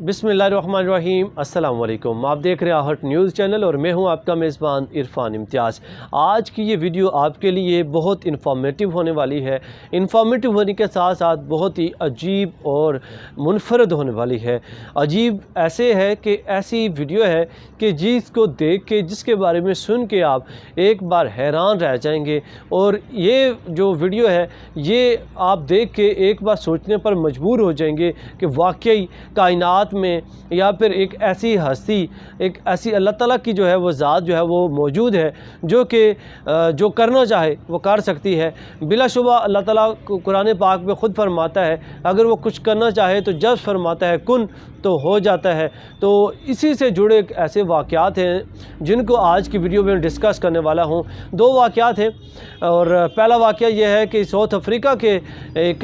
बिस्मिल्लाहिर्रहमानिर्रहीम अस्सलाम वालेकुम। आप देख रहे हैं आहट न्यूज़ चैनल और मैं हूं आपका मेज़बान इरफान इम्तियाज़। आज की ये वीडियो आपके लिए बहुत इन्फॉर्मेटिव होने वाली है। इन्फॉर्मेटिव होने के साथ साथ बहुत ही अजीब और मुनफरद होने वाली है। अजीब ऐसे है कि ऐसी वीडियो है कि जिसको देख के, जिसके बारे में सुन के आप एक बार हैरान रह जाएंगे। और ये जो वीडियो है ये आप देख के एक बार सोचने पर मजबूर हो जाएंगे कि वाकई कायनात में या फिर एक ऐसी हस्ती, एक ऐसी अल्लाह ताला की जो है वो ज़ात जो है वो मौजूद है जो कि जो करना चाहे वो कर सकती है। बिलाशुबा अल्लाह ताला कुरान पाक में ख़ुद फरमाता है अगर वो कुछ करना चाहे तो जब फरमाता है कुन तो हो जाता है। तो इसी से जुड़े ऐसे वाक़यात हैं जिनको आज की वीडियो में डिस्कस करने वाला हूँ। दो वाक़यात हैं और पहला वाक़या यह है कि साउथ अफ्रीका के एक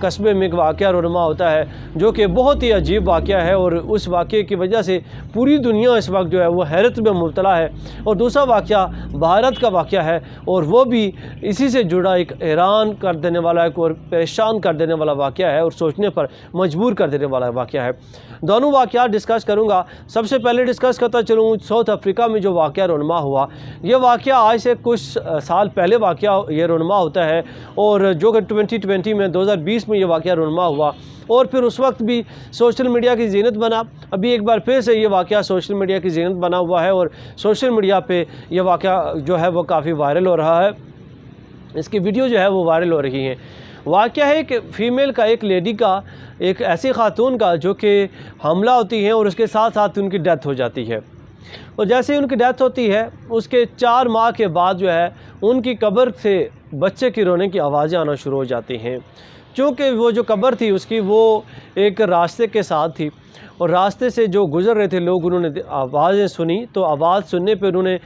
कस्बे में एक वाक़या रुनमा होता है जो कि बहुत ही अजीब वाक़या है और उस वाक़े की वजह से पूरी दुनिया इस वक्त जो है वो हैरत में मुब्तला है। और दूसरा वाक़या भारत का वाक़या है और वो भी इसी से जुड़ा एक हैरान कर देने वाला एक और परेशान कर देने वाला वाक़या है और सोचने पर मजबूर कर देने वाला वाक़या है। दोनों वाक़यात डिस्कस करूँगा। सबसे पहले डिस्कस करता चलूँ साउथ अफ्रीका में जो वाक़या रुनमा हुआ। ये वाक़या आज से कुछ साल पहले वाक़या ये रुनमा होता है और जो कि 2020 में 2020 में ये वाक़या रुनमा हुआ और फिर उस वक्त भी सोशल मीडिया की ज़ीनत बना। अभी एक बार फिर से ये वाक़या सोशल मीडिया की ज़ीनत बना हुआ है और सोशल मीडिया पे ये वाक़या जो है वो काफ़ी वायरल हो रहा है। इसकी वीडियो जो है वो वायरल हो रही हैं। वाक़या है कि फ़ीमेल का, एक लेडी का, एक ऐसी ख़ातून का जो कि हमला होती है और उसके साथ साथ उनकी डेथ हो जाती है। और जैसे ही उनकी डेथ होती है उसके 4 माह के बाद जो है उनकी कब्र से बच्चे की रोने की आवाज़ें आना शुरू हो जाती हैं। क्योंकि वो जो कब्र थी उसकी वो एक रास्ते के साथ थी और रास्ते से जो गुज़र रहे थे लोग, उन्होंने आवाज़ें सुनी। तो आवाज़ सुनने पर उन्होंने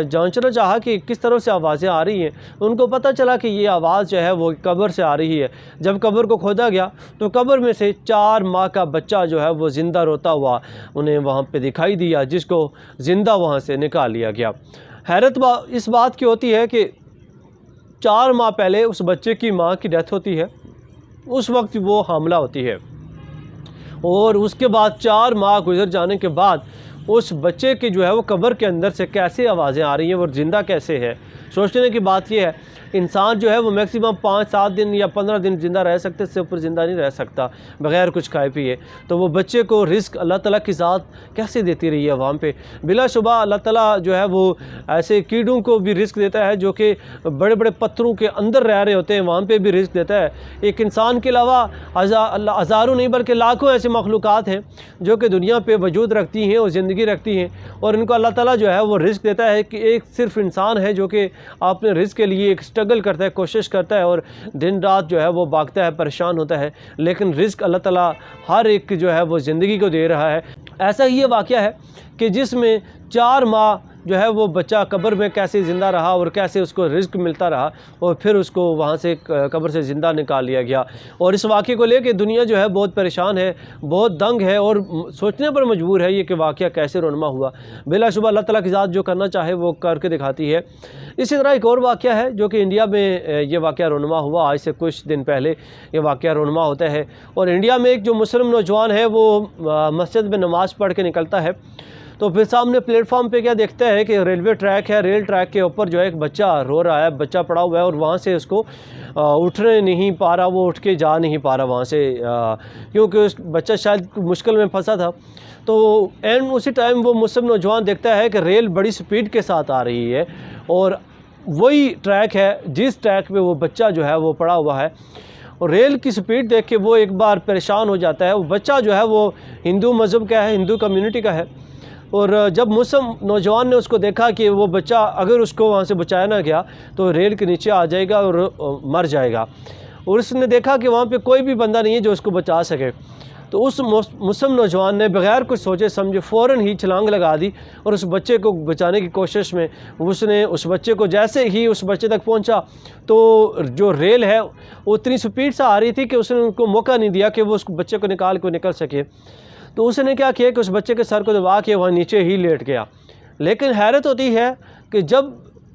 जांचना चाहा कि किस तरह से आवाज़ें आ रही हैं। उनको पता चला कि ये आवाज़ जो है वो कब्र से आ रही है। जब कब्र को खोदा गया तो कब्र में से 4 माह का बच्चा जो है वो ज़िंदा रोता हुआ उन्हें वहाँ पे दिखाई दिया, जिसको ज़िंदा वहाँ से निकाल लिया गया। हैरत इस बात की होती है कि 4 माह पहले उस बच्चे की माँ की डेथ होती है, उस वक्त वो हामला होती है और उसके बाद 4 माह गुजर जाने के बाद उस बच्चे की जो है वो कब्र के अंदर से कैसे आवाज़ें आ रही हैं, वो ज़िंदा कैसे है। सोचने की बात यह है इंसान जो है वो मैक्सिमम 5-7 दिन या 15 दिन ज़िंदा रह सकते, इससे ऊपर ज़िंदा नहीं रह सकता बग़ैर कुछ खाए पिए। तो वो बच्चे को रिस्क अल्लाह ताला की ज़ात कैसे देती रही है वहाँ पे। बिलाशुबा अल्लाह ताला जो है वो ऐसे कीड़ों को भी रिस्क देता है जो कि बड़े बड़े पत्थरों के अंदर रह रहे होते हैं, वहाँ पे भी रिस्क देता है। एक इंसान के अलावा हज़ारों नहीं बल्कि लाखों ऐसे मखलूक़ात हैं जो कि दुनिया पर वजूद रखती हैं और ज़िंदगी रखती हैं और इनको अल्लाह ताला जो है वो रिस्क देता है कि एक सिर्फ इंसान है जो कि अपने रिस्क के लिए एक स्ट्रगल करता है, कोशिश करता है और दिन रात जो है वो भागता है, परेशान होता है, लेकिन रिस्क अल्लाह ताला हर एक जो है वो ज़िंदगी को दे रहा है। ऐसा ही ये वाक़या है कि जिसमें 4 माह जो है वो बच्चा कब्र में कैसे ज़िंदा रहा और कैसे उसको रिस्क मिलता रहा और फिर उसको वहाँ से कब्र से ज़िंदा निकाल लिया गया। और इस वाक़े को लेके दुनिया जो है बहुत परेशान है, बहुत दंग है और सोचने पर मजबूर है ये कि वाक़या कैसे रुनमा हुआ। बिलाशुबा अल्लाह ताला की ज़ात जो करना चाहे वो करके दिखाती है। इसी तरह एक और वाक़या है जो कि इंडिया में ये वाक़या रुनमा हुआ। आज से कुछ दिन पहले ये वाक़या रुनमा होता है और इंडिया में एक जो मुस्लिम नौजवान है वो मस्जिद में नमाज़ पढ़ के निकलता है तो फिर सामने प्लेटफॉर्म पे क्या देखता है कि रेलवे ट्रैक है, रेल ट्रैक के ऊपर जो है एक बच्चा रो रहा है, बच्चा पड़ा हुआ है और वहाँ से उसको उठने नहीं पा रहा, वो उठ के जा नहीं पा रहा वहाँ से क्योंकि उस बच्चा शायद मुश्किल में फंसा था। तो एंड उसी टाइम वो मुस्लिम नौजवान देखता है कि रेल बड़ी स्पीड के साथ आ रही है और वही ट्रैक है जिस ट्रैक पे वो बच्चा जो है वो पड़ा हुआ है। और रेल की स्पीड देख के वो एक बार परेशान हो जाता है। वो बच्चा जो है वो हिंदू मज़हब का है, हिंदू कम्युनिटी का है और जब मुस्लिम नौजवान ने उसको देखा कि वो बच्चा अगर उसको वहाँ से बचाया ना गया तो रेल के नीचे आ जाएगा और मर जाएगा और उसने देखा कि वहाँ पे कोई भी बंदा नहीं है जो उसको बचा सके, तो उस मुस्लिम नौजवान ने बग़ैर कुछ सोचे समझे फ़ौरन ही छलांग लगा दी और उस बच्चे को बचाने की कोशिश में उसने उस बच्चे को, जैसे ही उस बच्चे तक पहुंचा तो जो रेल है वो उतनी स्पीड से आ रही थी कि उसने उनको मौका नहीं दिया कि वो उस बच्चे को निकल सके। तो उसने क्या किया कि उस बच्चे के सर को दबा के वहाँ नीचे ही लेट गया। लेकिन हैरत होती है कि जब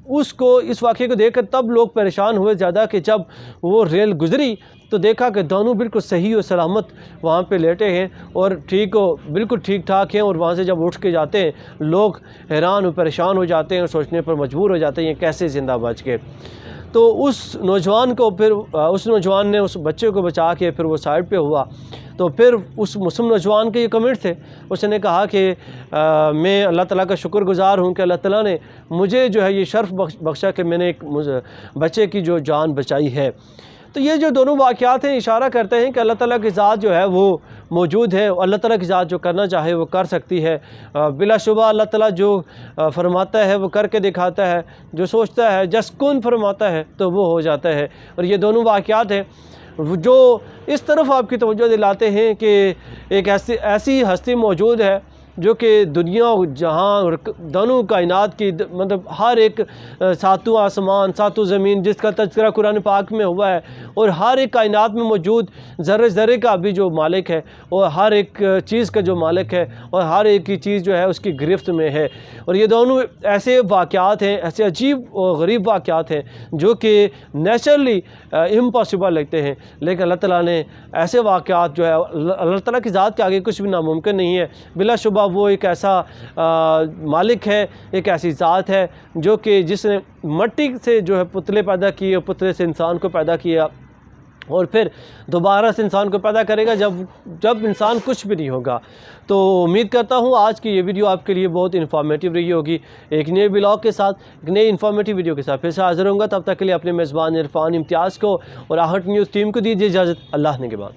उसको इस वाक़े को देखकर तब लोग परेशान हुए ज़्यादा कि जब वो रेल गुज़री तो देखा कि दोनों बिल्कुल सही और सलामत वहाँ पे लेटे हैं और बिल्कुल ठीक ठाक हैं। और वहाँ से जब उठ के जाते हैं लोग हैरान और परेशान हो जाते हैं और सोचने पर मजबूर हो जाते हैं ये कैसे ज़िंदा बच गए। तो उस नौजवान ने उस बच्चे को बचा के फिर वो साइड पे हुआ। तो फिर उस मुस्लिम नौजवान के ये कमेंट थे, उसने कहा कि मैं अल्लाह ताला का शुक्रगुज़ार हूँ कि अल्लाह ताला ने मुझे जो है ये शर्फ़ बख्शा कि मैंने एक बच्चे की जो जान बचाई है। तो ये जो दोनों वाक़यात हैं इशारा करते हैं कि अल्लाह ताला की ज़ात जो है वो मौजूद है और अल्लाह ताला की ज़ात जो करना चाहे वो कर सकती है। बिलाशुबा अल्लाह ताला जो फरमाता है वो करके दिखाता है, जो सोचता है जस कुन फरमाता है तो वो हो जाता है। और ये दोनों वाक़यात हैं जो इस तरफ आपकी तवज्जो दिलाते हैं कि एक ऐसी हस्ती मौजूद है जो कि दुनिया जहां और दोनों कायनात की मतलब हर एक सातों आसमान सातों ज़मीन जिसका तज़किरा कुरान पाक में हुआ है और हर एक कायनात में मौजूद ज़र्रे ज़र्रे का भी जो मालिक है और हर एक चीज़ का जो मालिक है और हर एक की चीज़ जो है उसकी गिरफ्त में है। और ये दोनों ऐसे वाक़यात हैं, ऐसे अजीब और गरीब वाक़यात हैं जो कि नेचुरली इम्पॉसिबल लगते हैं, लेकिन अल्लाह ताला ने ऐसे वाक़यात जो है अल्लाह ताला की ज़ात के आगे कुछ भी नामुमकिन नहीं है। बिलाशुबा वो एक ऐसा मालिक है, एक ऐसी ज़ात है जो कि जिसने मट्टी से जो है पुतले पैदा किए और पुतले से इंसान को पैदा किया और फिर दोबारा से इंसान को पैदा करेगा जब इंसान कुछ भी नहीं होगा। तो उम्मीद करता हूँ आज की ये वीडियो आपके लिए बहुत इन्फॉर्मेटिव रही होगी। एक नए ब्लॉग के साथ, एक नई इन्फॉर्मेटिव वीडियो के साथ फिर से हाज़िर होऊंगा। तब तक के लिए अपने मेज़बान इरफान इम्तियाज़ को और आहट न्यूज़ टीम को दीजिए इजाज़त। अल्लाह ने के बाद।